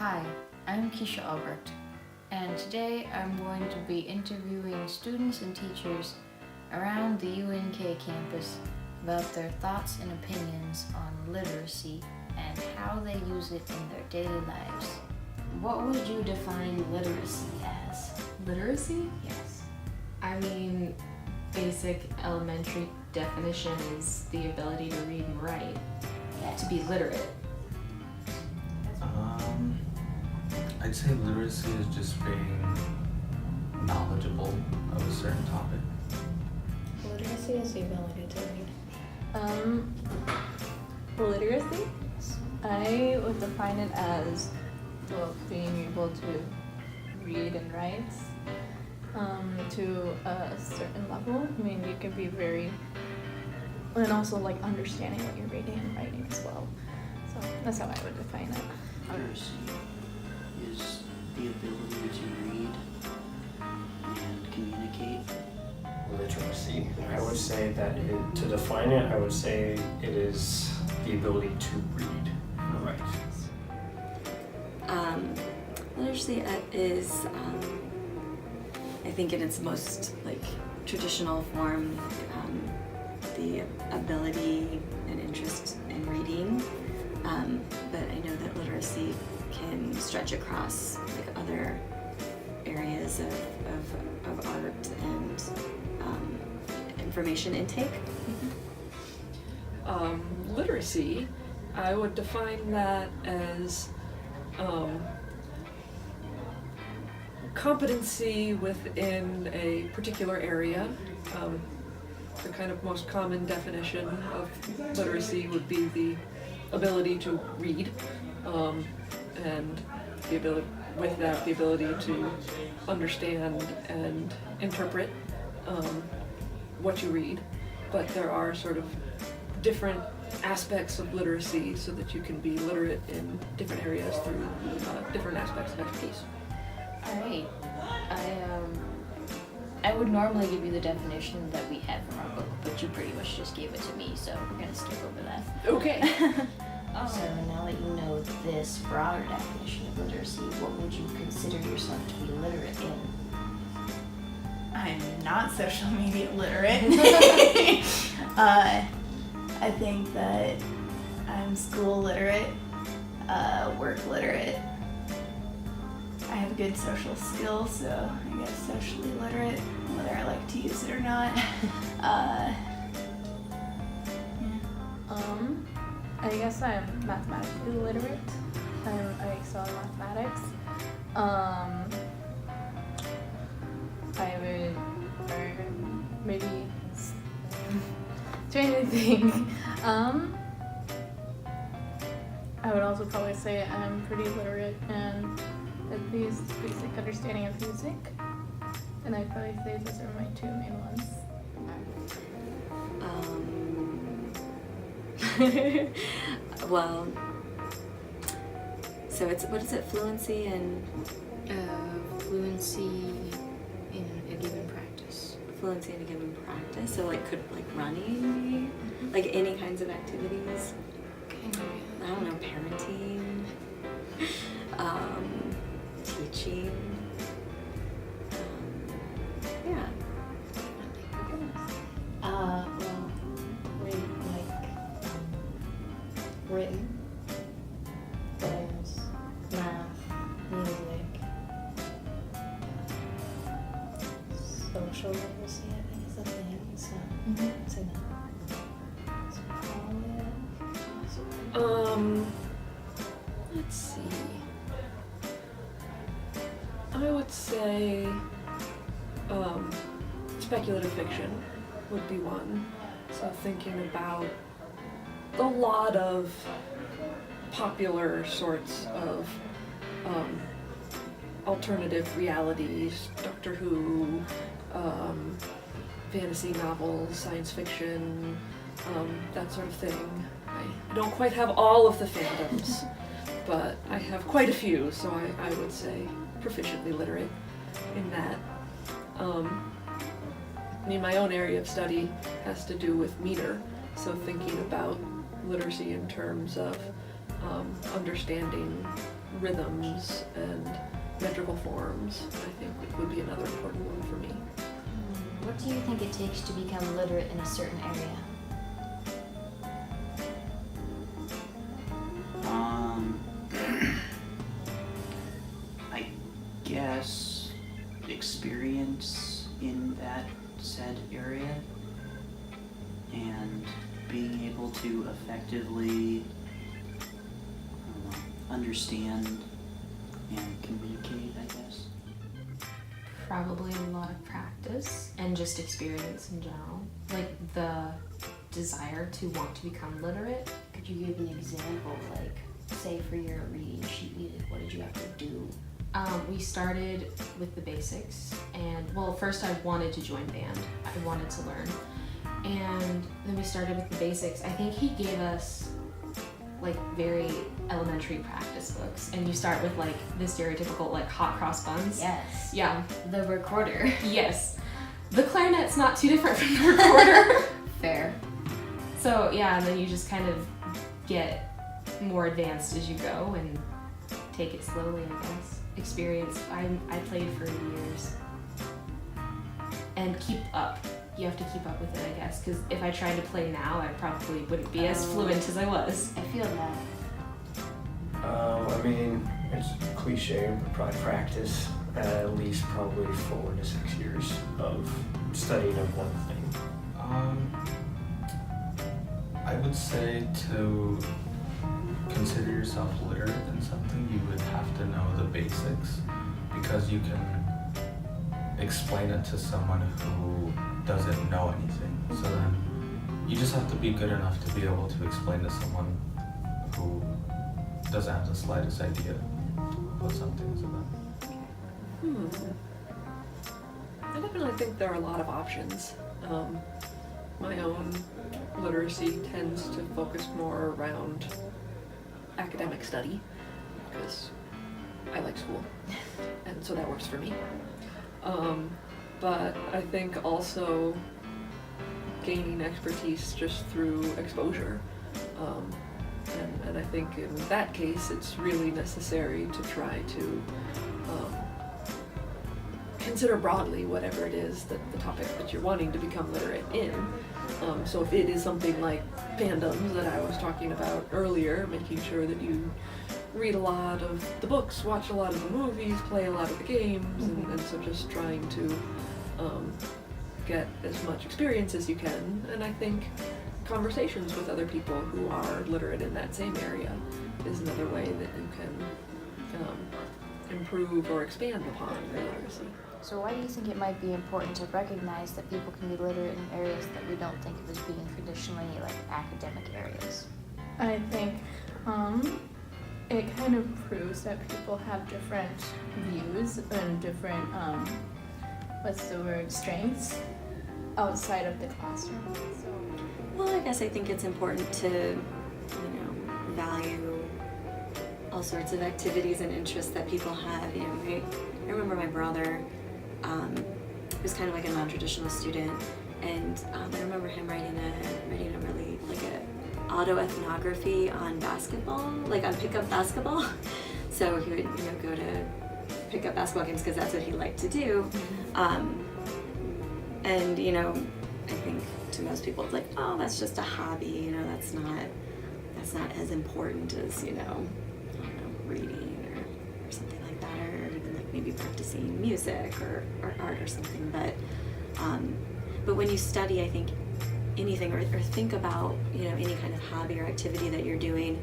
Hi, I'm Keesha Albrecht, and today I'm going to be interviewing students and teachers around the UNK campus about their thoughts and opinions on literacy and how they use it in their daily lives. What would you define literacy as? Literacy? Yes. I mean, basic elementary definition is the ability to read and write, to be literate. I'd say literacy is just being knowledgeable of a certain topic. Literacy is the ability to read. Literacy, I would define it as being able to read and write to a certain level. I mean, you can be and also like understanding what you're reading and writing as well. So that's how I would define it. Literacy is the ability to read and communicate. Literacy. I would say that to define it, I would say it is the ability to read and write. Literacy is, I think in its most traditional form, the ability and interest in reading. But I know that literacy can stretch across other areas of art and information intake. Literacy, I would define that as competency within a particular area. The kind of most common definition of literacy would be the ability to read, and the ability to understand and interpret what you read. But there are sort of different aspects of literacy so that you can be literate in different areas through different aspects of expertise. Alright, I would normally give you the definition that we had from our book, but you pretty much just gave it to me, so we're gonna skip over that. Okay. So now that you know this broader definition of literacy, what would you consider yourself to be literate in? I'm not social media literate. I think that I'm school literate, work literate. I have good social skills, so I guess socially literate, whether I like to use it or not. I guess I'm mathematically literate. I excel in mathematics. I would, or maybe trying to think. I would also probably say I'm pretty literate in at least basic understanding of music, and I'd probably say those are my two main ones. Well, so what is it? Fluency and Fluency in a given practice. fluency in a given practice. So could running be any kinds of activities? I don't know, parenting, teaching. Yeah. Well, written, poems, math, music, social literacy, I think is the thing, so I'd say that. That's probably it. Let's see. I would say speculative fiction would be one. So thinking about a lot of popular sorts of alternative realities, Doctor Who, fantasy novels, science fiction, that sort of thing. I don't quite have all of the fandoms, but I have quite a few, so I would say proficiently literate in that. My own area of study has to do with meter, so thinking about literacy in terms of understanding rhythms and metrical forms, I think would be another important one for me. What do you think it takes to become literate in a certain area? I guess experience in that said area and being able to effectively understand and communicate, I guess. Probably a lot of practice and just experience in general. Like the desire to want to become literate. Could you give an example, like, say for your reading sheet music, what did you have to do? We started with the basics, and well, first I wanted to join band. I wanted to learn, and then we started with the basics. I think he gave us like very elementary practice books, and you start with like the stereotypical like hot cross buns. Yes. Yeah. The recorder. Yes. The clarinet's not too different from the recorder. Fair. So yeah, and then you just kind of get more advanced as you go and take it slowly, I guess. Experience. I played for years. And keep up. You have to keep up with it, I guess, because if I tried to play now, I probably wouldn't be as fluent as I was. I feel that. I mean, it's cliche, but probably practice at least probably 4 to 6 years of studying of one thing. I would say to consider yourself literate in something, you would have to know the basics, because you can explain it to someone who doesn't know anything. So then you just have to be good enough to be able to explain to someone who doesn't have the slightest idea what something is about. I definitely think there are a lot of options. My own literacy tends to focus more around academic study because I like school, and so that works for me. But I think also gaining expertise just through exposure. And I think in that case, it's really necessary to try to consider broadly whatever it is that the topic that you're wanting to become literate in. So if it is something like fandoms that I was talking about earlier, making sure that you read a lot of the books, watch a lot of the movies, play a lot of the games, and so just trying to get as much experience as you can. And I think conversations with other people who are literate in that same area is another way that you can improve or expand upon your literacy. So why do you think it might be important to recognize that people can be literate in areas that we don't think of as being traditionally like academic areas? I think it kind of proves that people have different views and different, strengths outside of the classroom. So. Well, I guess I think it's important to, value all sorts of activities and interests that people have. I remember my brother was kind of like a non-traditional student, and I remember him writing a really like a autoethnography on basketball, like on pickup basketball. So he would go to pickup basketball games because that's what he liked to do. And I think to most people it's like, oh, that's just a hobby. That's not as important as reading or something like that, or even like maybe practicing music or art or something. But when you study, I think anything or think about any kind of hobby or activity that you're doing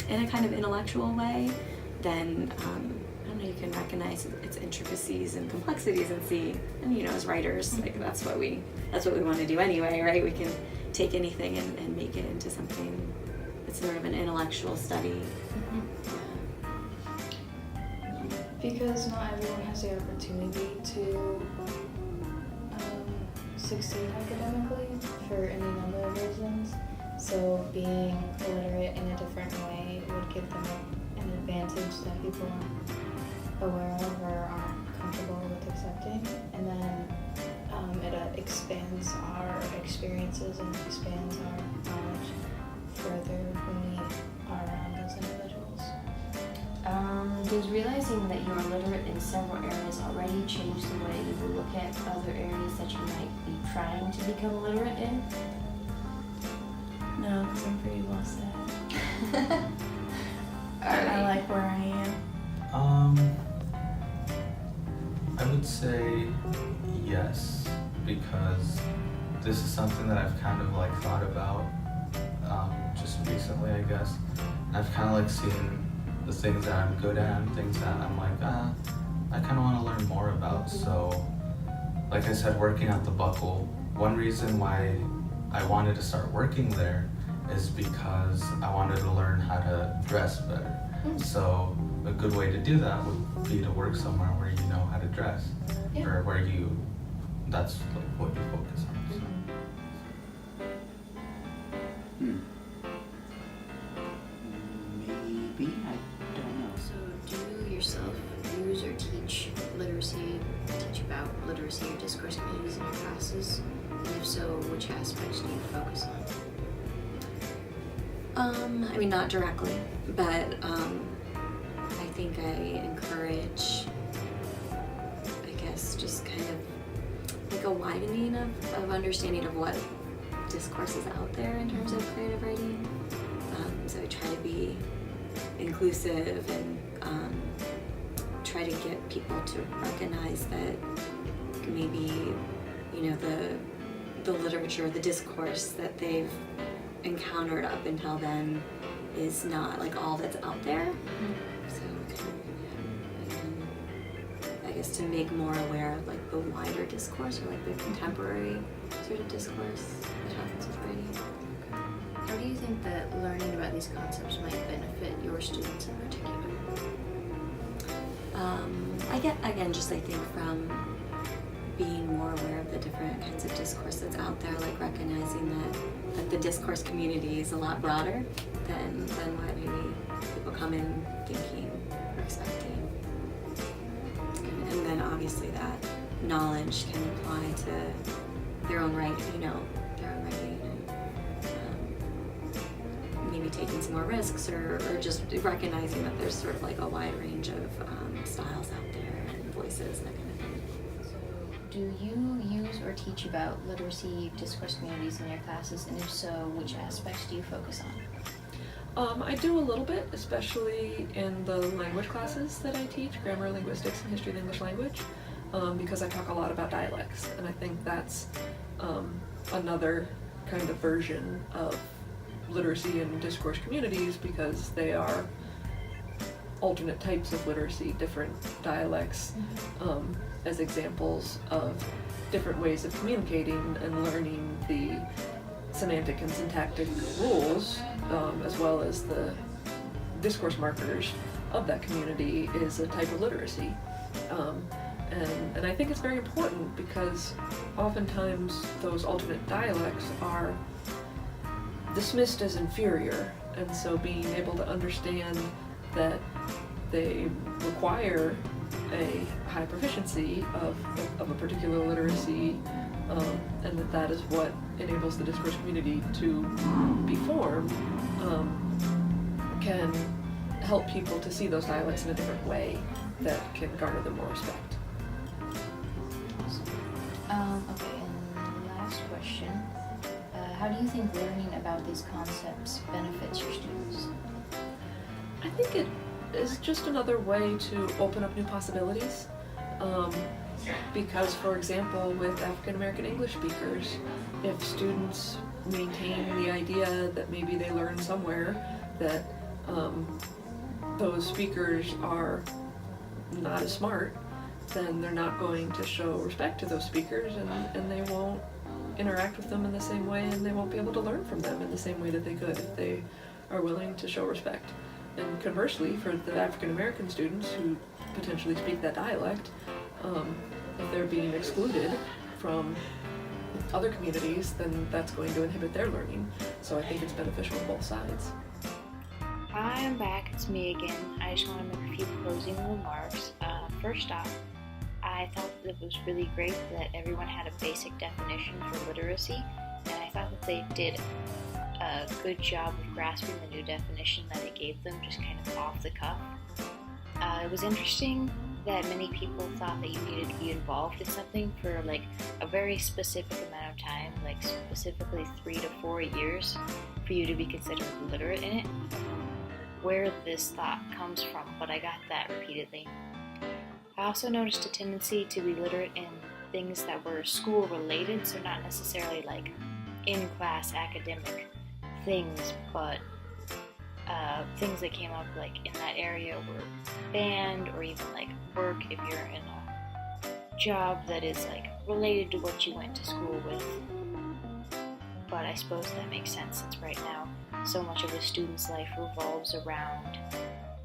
in a kind of intellectual way, then you can recognize its intricacies and complexities and see, and as writers, like that's what we want to do anyway, right? We can take anything and make it into something that's sort of an intellectual study. Because not everyone has the opportunity to succeed academically for any number of reasons. So being literate in a different way would give them an advantage that people aren't aware of or aren't comfortable with accepting. And then it expands our experiences and expands our knowledge further when we are around those individuals. Does realizing that you are literate in several areas already change the way you will look at other areas that you might be trying to become literate in? No, because I'm pretty well set. I Alright. like where I am. I would say yes, because this is something that I've kind of like thought about just recently, I guess. And I've kind of like seen the things that I'm good at and things that I'm like, I kind of want to learn more about. So, like I said, working at the Buckle, one reason why I wanted to start working there is because I wanted to learn how to dress better. So a good way to do that would be to work somewhere where you know how to dress, or where that's like what you focus on. Maybe, I don't know. So do you yourself use or teach about literacy or discourse communities in your classes? And if so, which aspects do you focus on? I mean, not directly, but I think I encourage, I guess, just kind of like a widening of understanding of what discourse is out there in terms of creative writing. So I try to be inclusive and try to get people to recognize that maybe, you know, the literature, the discourse that they've encountered up until then is not like all that's out there. So I guess to make more aware of like the wider discourse, or like the contemporary sort of discourse that happens with writing. How do you think that learning about these concepts might benefit your students in particular? I get, again, just I think from being more aware of the different kinds of discourse that's out there, like recognizing that the discourse community is a lot broader than what maybe people come in thinking or expecting. And then obviously that knowledge can apply to their own writing, their own writing, and maybe taking some more risks, or just recognizing that there's sort of like a wide range of styles out there and voices, that kind of thing. Do you use or teach about literacy discourse communities in your classes, and if so, which aspects do you focus on? I do a little bit, especially in the language classes that I teach, grammar, linguistics, and history of the English language, because I talk a lot about dialects, and I think that's another kind of version of literacy and discourse communities, because they are alternate types of literacy, different dialects, as examples of different ways of communicating and learning the semantic and syntactic rules, as well as the discourse markers of that community, is a type of literacy. And I think it's very important, because oftentimes those alternate dialects are dismissed as inferior, and so being able to understand that they require a high proficiency of a particular literacy, and that is what enables the discourse community to be formed, can help people to see those dialects in a different way that can garner them more respect. Okay, and last question. How do you think learning about these concepts benefits your students? I think it is just another way to open up new possibilities. Because, for example, with African American English speakers, if students maintain the idea that maybe they learned somewhere that those speakers are not as smart, then they're not going to show respect to those speakers, and they won't interact with them in the same way, and they won't be able to learn from them in the same way that they could if they are willing to show respect. And conversely, for the African American students who potentially speak that dialect, if they're being excluded from other communities, then that's going to inhibit their learning. So I think it's beneficial on both sides. Hi, I'm back. It's me again. I just want to make a few closing remarks. First off, I thought that it was really great that everyone had a basic definition for literacy, and I thought that they did a good job of grasping the new definition that it gave them, just kind of off the cuff. It was interesting that many people thought that you needed to be involved in something for like a very specific amount of time, like specifically 3 to 4 years, for you to be considered literate in it. Where this thought comes from, but I got that repeatedly. I also noticed a tendency to be literate in things that were school related, so not necessarily like in-class academic things, but things that came up like in that area were band, or even like work if you're in a job that is like related to what you went to school with. But I suppose that makes sense since right now so much of a student's life revolves around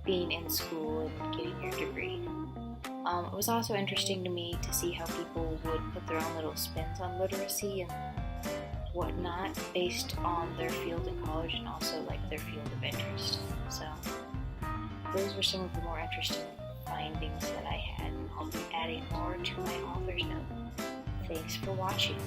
being in school and getting your degree. It was also interesting to me to see how people would put their own little spins on literacy and whatnot based on their field in college and also like their field of interest. So those were some of the more interesting findings that I had, and I'll be adding more to my author's note. Thanks for watching.